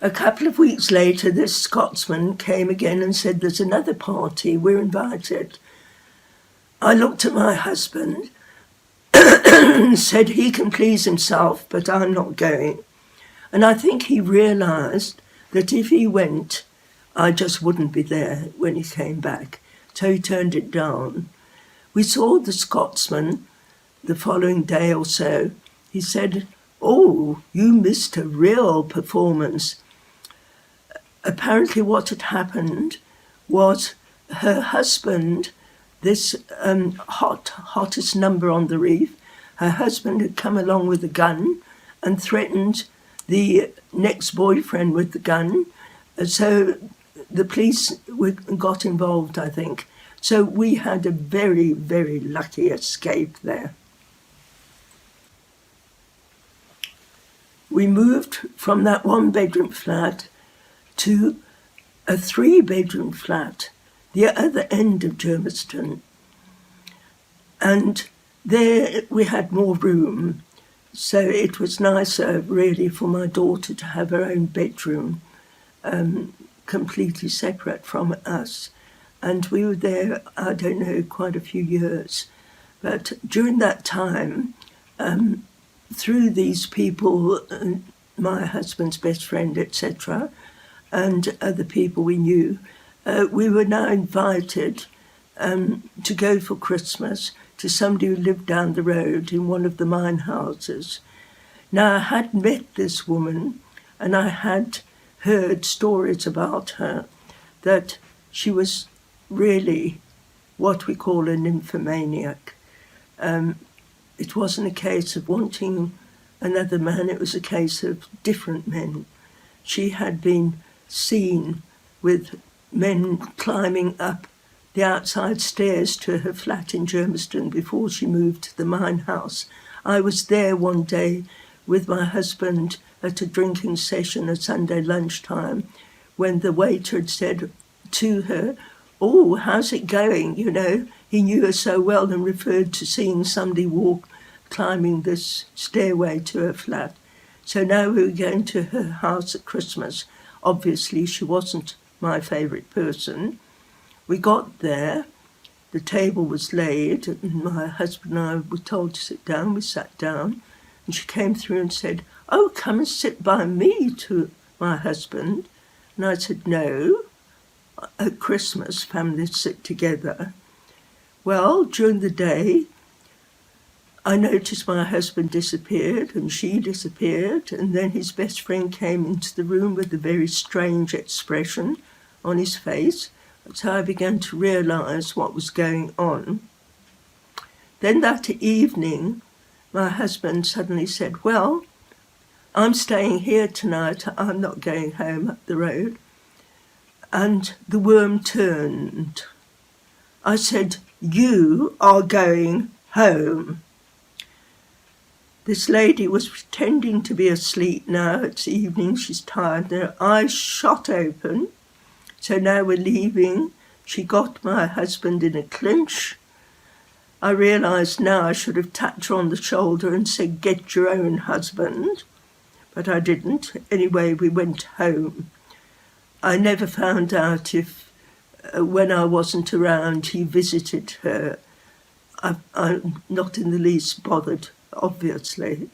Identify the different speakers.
Speaker 1: A couple of weeks later, this Scotsman came again and said, there's another party, we're invited. I looked at my husband and said he can please himself, but I'm not going. And I think he realised that if he went, I just wouldn't be there when he came back. So he turned it down. We saw the Scotsman the following day or so. He said, oh, you missed a real performance. Apparently what had happened was her husband, this hottest number on the reef, her husband had come along with a gun and threatened the next boyfriend with the gun. So the police got involved, I think. So we had a very, very lucky escape there. We moved from that one-bedroom flat to a 3-bedroom flat, the other end of Germiston. And there we had more room, so it was nicer really for my daughter to have her own bedroom, completely separate from us. And we were there, I don't know, quite a few years. But during that time, through these people, my husband's best friend, etc., and other people we knew, we were now invited to go for Christmas to somebody who lived down the road in one of the mine houses. Now, I had met this woman and I had heard stories about her, that she was really what we call a nymphomaniac. It wasn't a case of wanting another man, it was a case of different men. She had been seen with men climbing up the outside stairs to her flat in Germiston before she moved to the mine house. I was there one day with my husband at a drinking session at Sunday lunchtime when the waiter had said to her, oh, how's it going? You know, he knew her so well and referred to seeing somebody climbing this stairway to her flat. So now we were going to her house at Christmas. Obviously, she wasn't my favourite person. We got there, the table was laid, and my husband and I were told to sit down. We sat down, and she came through and said, oh, come and sit by me, to my husband. And I said, no, at Christmas, families sit together. Well, during the day, I noticed my husband disappeared and she disappeared, and then his best friend came into the room with a very strange expression on his face. That's how I began to realise what was going on. Then that evening, my husband suddenly said, well, I'm staying here tonight, I'm not going home up the road. And the worm turned. I said, you are going home. This lady was pretending to be asleep now. It's evening, she's tired. Her eyes shot open. So now we're leaving. She got my husband in a clinch. I realised now I should have tapped her on the shoulder and said, get your own husband. But I didn't. Anyway, we went home. I never found out if, when I wasn't around, he visited her. I'm not in the least bothered, obviously.